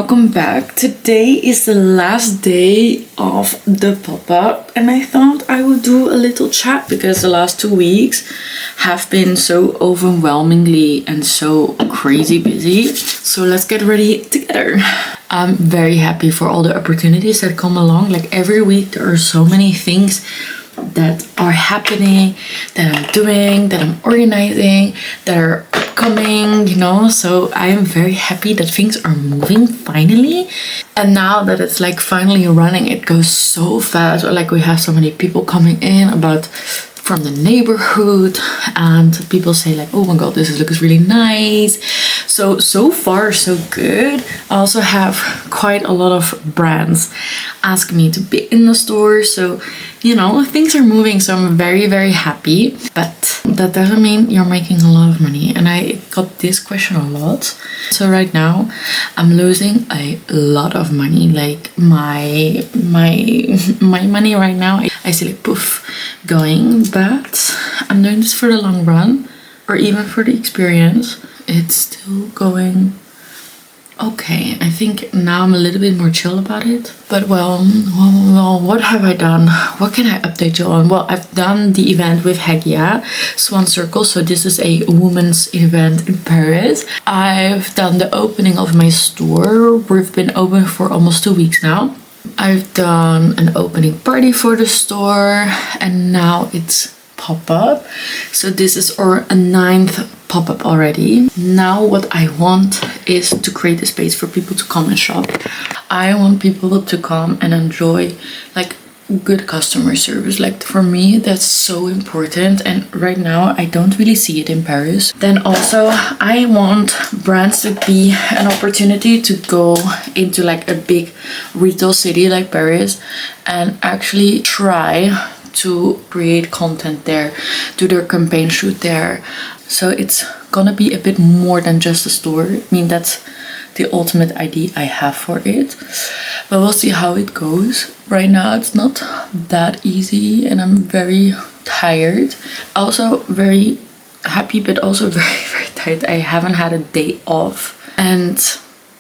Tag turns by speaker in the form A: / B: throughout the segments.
A: welcome back. Today is the last day of the pop-up and I thought I would do a little chat because the last 2 weeks have been so overwhelmingly and so crazy busy. So let's get ready together. I'm very happy for all the opportunities that come along. Like every week there are so many things that are happening, that I'm doing, that I'm organizing, that are coming, you know. So I am very happy that things are moving finally. And now that it's like finally running, it goes so fast. Like we have so many people coming in from the neighborhood, and people say like, oh my god, this looks really nice. So far so good. I also have quite a lot of brands ask me to be in the store, so you know, things are moving. So I'm very, very happy, but that doesn't mean you're making a lot of money. And I got this question a lot. So right now I'm losing a lot of money. Like my money right now, I see like poof going, but I'm doing this for the long run, or even for the experience. It's still going okay. I think now I'm a little bit more chill about it. But well, what have I done? What can I update you on? Well, I've done the event with Hegia, Swan Circle. So this is a women's event in Paris. I've done the opening of my store. We've been open for almost 2 weeks now. I've done an opening party for the store, and now it's pop-up. So this is our 9th pop-up already. Now what I want is to create a space for people to come and shop. I want people to come and enjoy like good customer service. Like for me, that's so important, and right now I don't really see it in Paris. Then also I want brands to be an opportunity to go into like a big retail city like Paris and actually try to create content there, do their campaign shoot there. So it's gonna be a bit more than just a store. I mean, that's the ultimate idea I have for it, but we'll see how it goes. Right now it's not that easy and I'm very tired. Also very happy, but also very, very tired. I haven't had a day off, and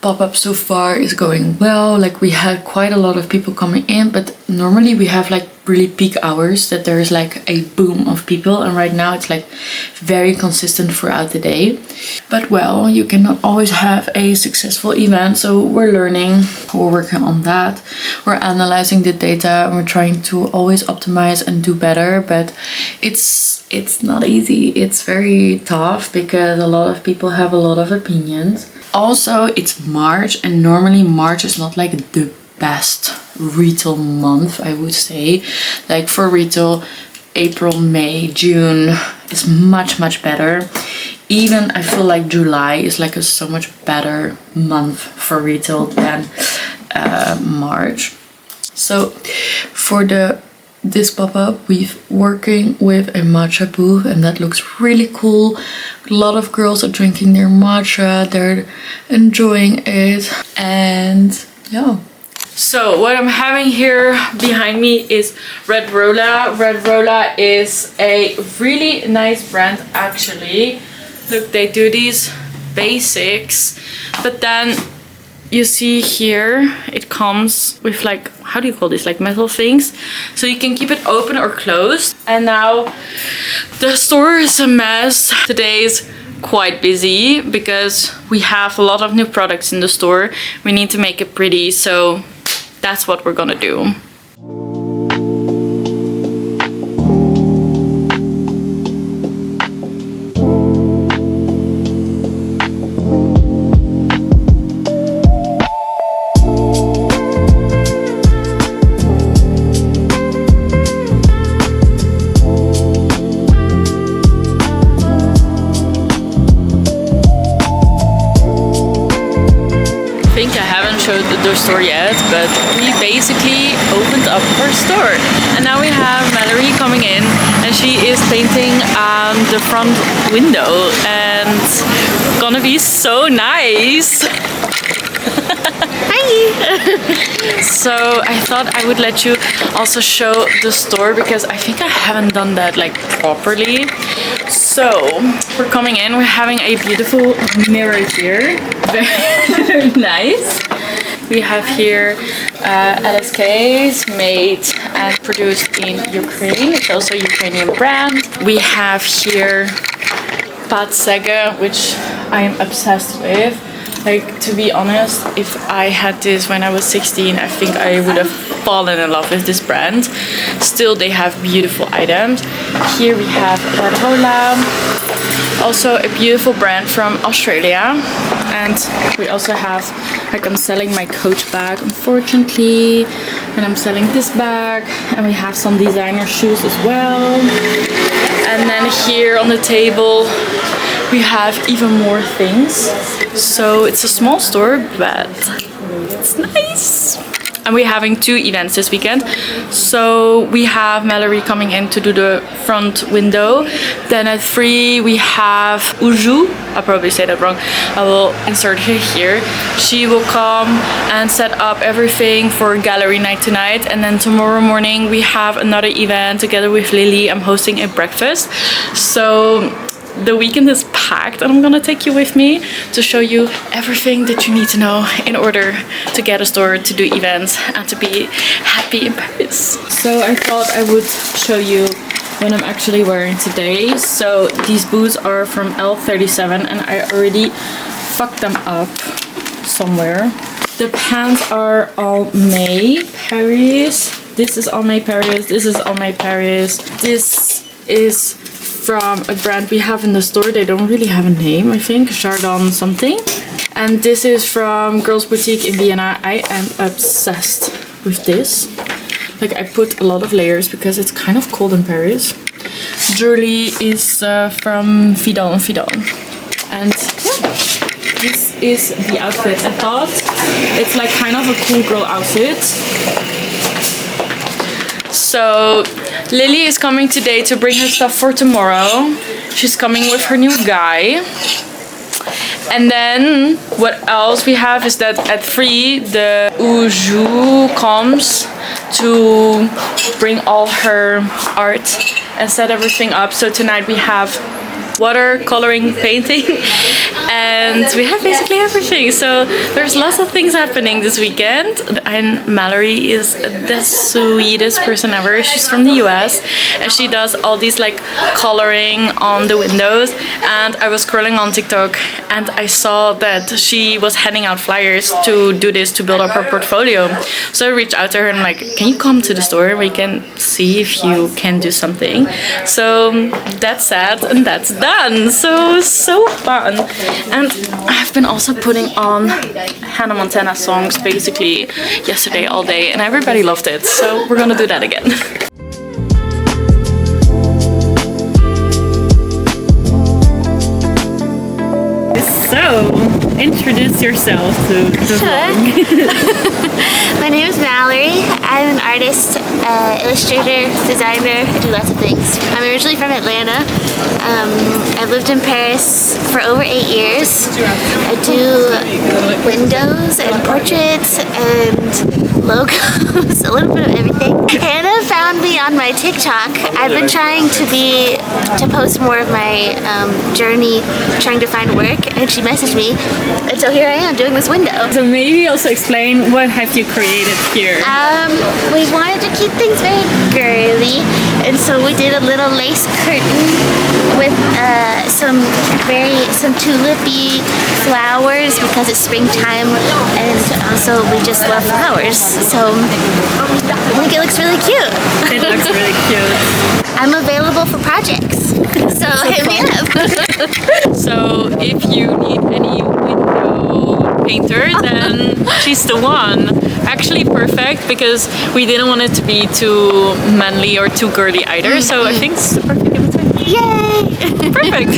A: pop-up so far is going well. Like we had quite a lot of people coming in, but normally we have like really peak hours that there's like a boom of people, and right now it's like very consistent throughout the day. But well, you cannot always have a successful event, so we're learning, we're working on that, we're analyzing the data, and we're trying to always optimize and do better. But it's not easy. It's very tough because a lot of people have a lot of opinions. Also, it's March, and normally March is not like the best retail month, I would say. Like for retail, April, May, June is much better. Even I feel like July is like a so much better month for retail than March. So for this pop-up, we've working with a matcha booth, and that looks really cool. A lot of girls are drinking their matcha, they're enjoying it, and yeah. So what I'm having here behind me is Red Rolla. Red Rolla is a really nice brand actually. Look, they do these basics, but then you see here it comes with like, how do you call this, like metal things, so you can keep it open or closed. And now the store is a mess. Today is quite busy because we have a lot of new products in the store. We need to make it pretty, so that's what we're gonna do. The store yet, but we basically opened up our store, and now we have Mallory coming in, and she is painting the front window, and it's gonna be so nice. Hi! So I thought I would let you also show the store because I think I haven't done that like properly. So we're coming in, we're having a beautiful mirror here, very nice. We have here LSKs made and produced in Ukraine. It's also a Ukrainian brand. We have here Pat Sega, which I am obsessed with. Like, to be honest, if I had this when I was 16, I think I would have fallen in love with this brand. Still, they have beautiful items. Here we have Barhola, also a beautiful brand from Australia. And we also have, like, I'm selling my Coach bag, unfortunately, and I'm selling this bag, and we have some designer shoes as well. And then here on the table we have even more things. So it's a small store, but it's nice. And we're having 2 events this weekend. So we have Mallory coming in to do the front window. Then at 3 we have Uju. I'll probably say that wrong. I will insert her here. She will come and set up everything for gallery night tonight. And then tomorrow morning we have another event together with Lily. I'm hosting a breakfast. So the weekend is packed, and I'm gonna take you with me to show you everything that you need to know in order to get a store, to do events, and to be happy in Paris. So I thought I would show you what I'm actually wearing today. So these boots are from L37, and I already fucked them up somewhere. The pants are all May Paris. This is all May Paris. This is all May Paris. This is from a brand we have in the store. They don't really have a name, I think. Jardin something. And this is from Girls Boutique in Vienna. I am obsessed with this. Like, I put a lot of layers because it's kind of cold in Paris. Jewelry is from Vidal & Vidal. And yeah, this is the outfit. I thought it's like kind of a cool girl outfit. So Lily is coming today to bring her stuff for tomorrow. She's coming with her new guy. And then what else we have is that at 3 the Uju comes to bring all her art and set everything up. So tonight we have watercoloring, painting, and we have basically everything. So there's lots of things happening this weekend. And Mallory is the sweetest person ever. She's from the US and she does all these like coloring on the windows. And I was scrolling on TikTok and I saw that she was handing out flyers to do this, to build up her portfolio. So I reached out to her and I'm like, can you come to the store? We can see if you can do something. So that's sad and that's done. So fun. And I've been also putting on Hannah Montana songs basically yesterday all day and everybody loved it. So we're gonna do that again. So, introduce yourself to the vlog.
B: My name is Mallory. I'm an artist, illustrator, designer. I do lots of things. I'm originally from Atlanta. I've lived in Paris for over 8 years. I do windows and portraits and logos, a little bit of everything. Hannah found me on my TikTok. I've been trying to post more of my journey trying to find work, and she messaged me, and so here I am doing this window.
A: So maybe also explain what have you created here?
B: We wanted to keep things very girly, and so we did a little lace curtain with some tulipy flowers because it's springtime, and also we just love flowers. So I think it looks really cute.
A: It looks really cute.
B: I'm available for projects, so hit me up.
A: So if you need any window painter, then she's the one. Actually perfect, because we didn't want it to be too manly or too girly either. So I think it's the perfect in between.
B: Yay!
A: Perfect.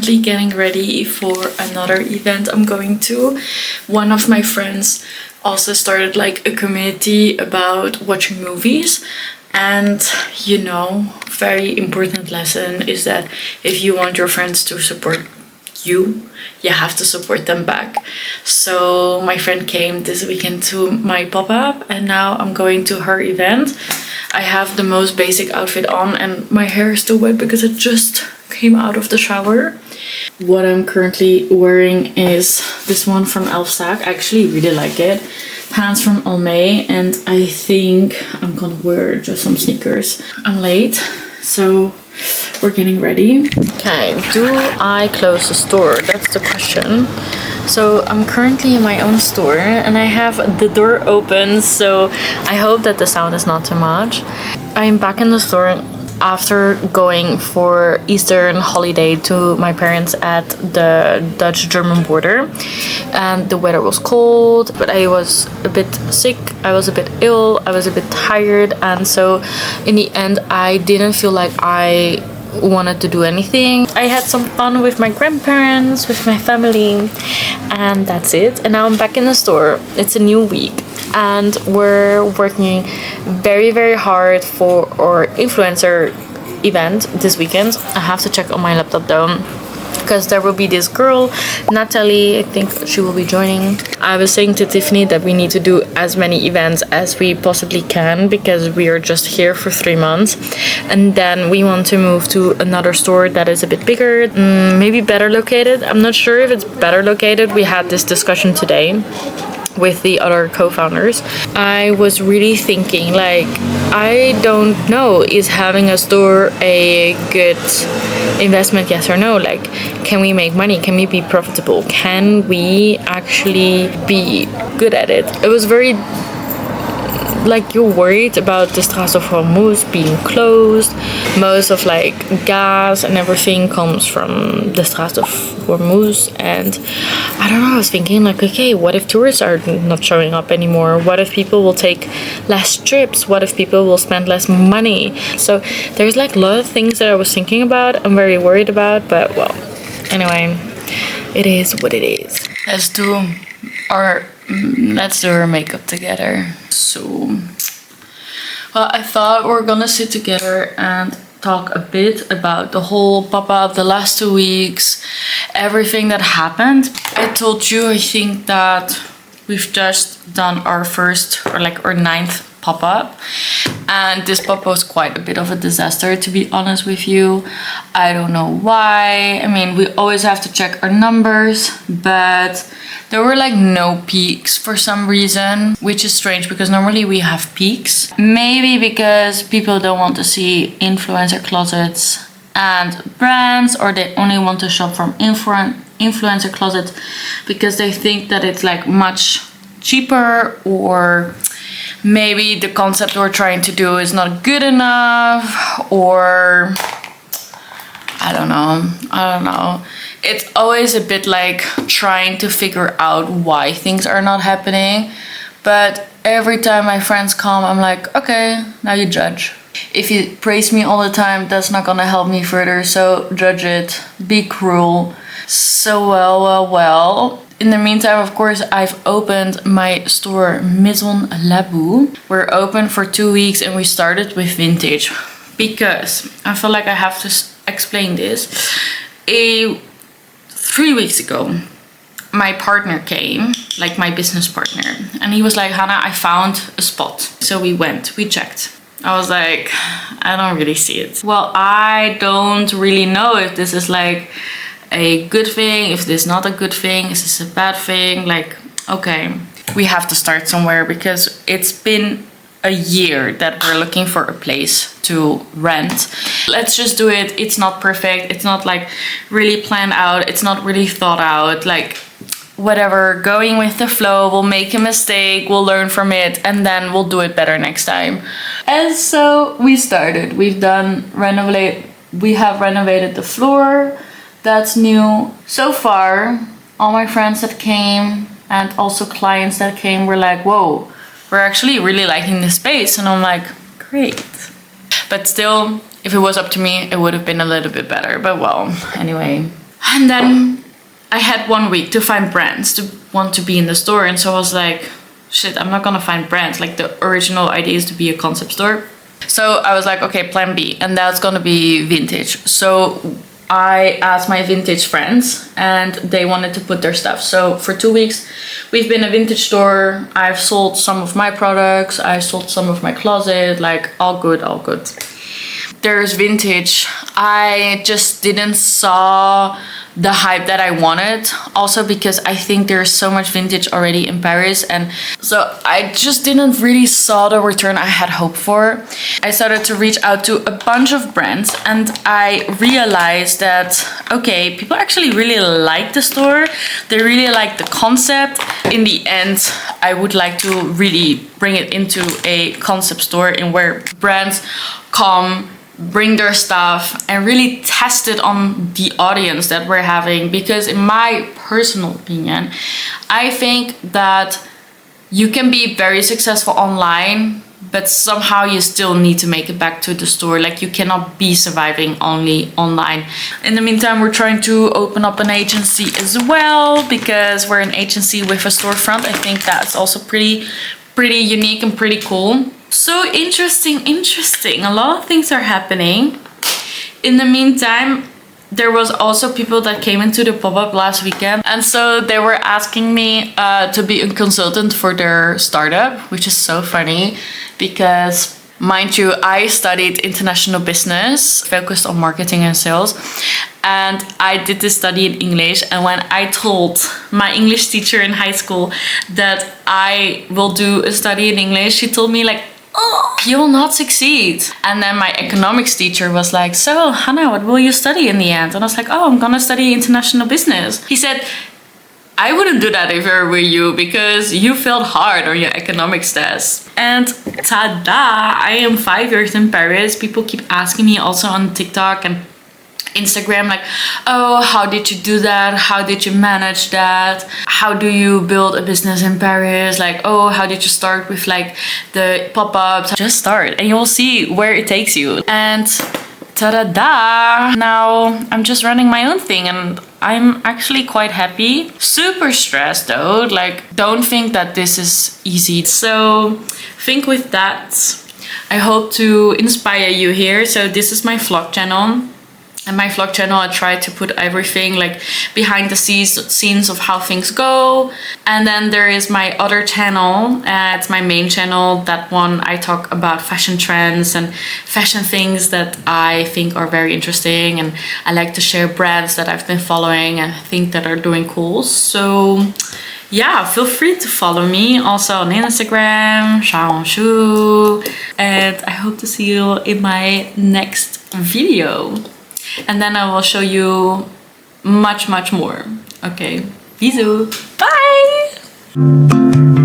A: currently getting ready for another event I'm going to. One of my friends also started like a community about watching movies. And you know, very important lesson is that if you want your friends to support you, you have to support them back. So my friend came this weekend to my pop-up and now I'm going to her event. I have the most basic outfit on and my hair is still wet because it just came out of the shower. What I'm currently wearing is this one from Elfstack. I actually really like it. Pants from Almay, and I think I'm gonna wear just some sneakers. I'm late, so we're getting ready. Okay, do I close the store? That's the question. So I'm currently in my own store and I have the door open, so I hope that the sound is not too much. I'm back in the store after going for Easter holiday to my parents at the Dutch-German border, and the weather was cold, but I was a bit sick, I was a bit ill, I was a bit tired, and so in the end I didn't feel like I wanted to do anything. I had some fun with my grandparents, with my family, and that's it. And now I'm back in the store. It's a new week and we're working very, very hard for our influencer event this weekend. I have to check on my laptop though, because there will be this girl, Natalie, I think she will be joining. I was saying to Tiffany that we need to do as many events as we possibly can because we are just here for 3 months, and then we want to move to another store that is a bit bigger, maybe better located. I'm not sure if it's better located. We had this discussion today with the other co-founders. I was really thinking, like, I don't know, is having a store a good investment, yes or no? Like, can we make money? Can we be profitable? Can we actually be good at it? It was very, like, you're worried about the Straat of Hormuz being closed. Most of like gas and everything comes from the Straat of Hormuz, and I don't know, I was thinking like, okay, what if tourists are not showing up anymore? What if people will take less trips? What if people will spend less money? So there's like a lot of things that I was thinking about, I'm very worried about, but well, anyway, it is what it is. Let's do our makeup together. So, well, I thought we were gonna sit together and talk a bit about the whole pop-up, the last 2 weeks, everything that happened. I told you, I think that we've just done our first or like our 9th pop-up, and this pop-up was quite a bit of a disaster, to be honest with you. I don't know why. I mean, we always have to check our numbers, but there were like no peaks for some reason, which is strange because normally we have peaks. Maybe because people don't want to see influencer closets and brands, or they only want to shop from influencer closets because they think that it's like much cheaper, or maybe the concept we're trying to do is not good enough, or I don't know. It's always a bit like trying to figure out why things are not happening. But every time my friends come, I'm like, okay, now you judge. If you praise me all the time, that's not gonna help me further, so judge it, be cruel. So well. In the meantime, of course, I've opened my store Maison Labou. We're open for 2 weeks and we started with vintage because I feel like I have to explain this. 3 weeks ago, my partner came, like my business partner, and he was like, Hannah, I found a spot. So we checked. I was like, I don't really see it. Well, I don't really know if this is like a good thing, if this is not a good thing, is this a bad thing? Like, okay, we have to start somewhere because it's been a year that we're looking for a place to rent. Let's just do it. It's not perfect. It's not like really planned out. It's not really thought out. Like, whatever, going with the flow. We'll make a mistake, we'll learn from it, and then we'll do it better next time. And so we started. We have renovated the floor. That's new. So far, all my friends that came and also clients that came were like, whoa, we're actually really liking this space. And I'm like, great. But still, if it was up to me, it would have been a little bit better. But well, anyway. And then I had 1 week to find brands to want to be in the store. And so I was like, shit, I'm not gonna find brands. Like the original idea is to be a concept store. So I was like, okay, plan B, and that's gonna be vintage. So I asked my vintage friends and they wanted to put their stuff. So for 2 weeks, we've been a vintage store. I've sold some of my products. I sold some of my closet, like all good, all good. There's vintage. I just didn't saw the hype that I wanted. Also because I think there's so much vintage already in Paris. And so I just didn't really saw the return I had hoped for. I started to reach out to a bunch of brands and I realized that, okay, people actually really like the store. They really like the concept. In the end, I would like to really bring it into a concept store in where brands come, bring their stuff and really test it on the audience that we're having. Because in my personal opinion, I think that you can be very successful online, but somehow you still need to make it back to the store. Like you cannot be surviving only online. In the meantime, we're trying to open up an agency as well, because we're an agency with a storefront. I think that's also pretty unique and pretty cool. So interesting. A lot of things are happening. In the meantime, there was also people that came into the pop-up last weekend, and so they were asking me to be a consultant for their startup, which is so funny because, mind you, I studied international business, focused on marketing and sales, and I did this study in English. And when I told my English teacher in high school that I will do a study in English, she told me like, oh, you will not succeed. And then my economics teacher was like, so Hannah, what will you study in the end? And I was like, oh, I'm gonna study international business. He said, I wouldn't do that if I were you, because you failed hard on your economics test. And tada, I am 5 years in Paris. People keep asking me also on TikTok and Instagram, like, oh, how did you do that? How did you manage that? How do you build a business in Paris? Like, oh, how did you start with like the pop-ups? Just start and you'll see where it takes you. And ta-da-da! Now I'm just running my own thing and I'm actually quite happy. Super stressed though, like don't think that this is easy. So think with that. I hope to inspire you here. So this is my vlog channel. And my vlog channel, I try to put everything like behind the scenes of how things go. And then there is my other channel, it's my main channel. That one I talk about fashion trends and fashion things that I think are very interesting. And I like to share brands that I've been following and think that are doing cool. So yeah, feel free to follow me also on Instagram, Xiaohongshu. And I hope to see you in my next video. And then I will show you much more. Okay, bisous, bye!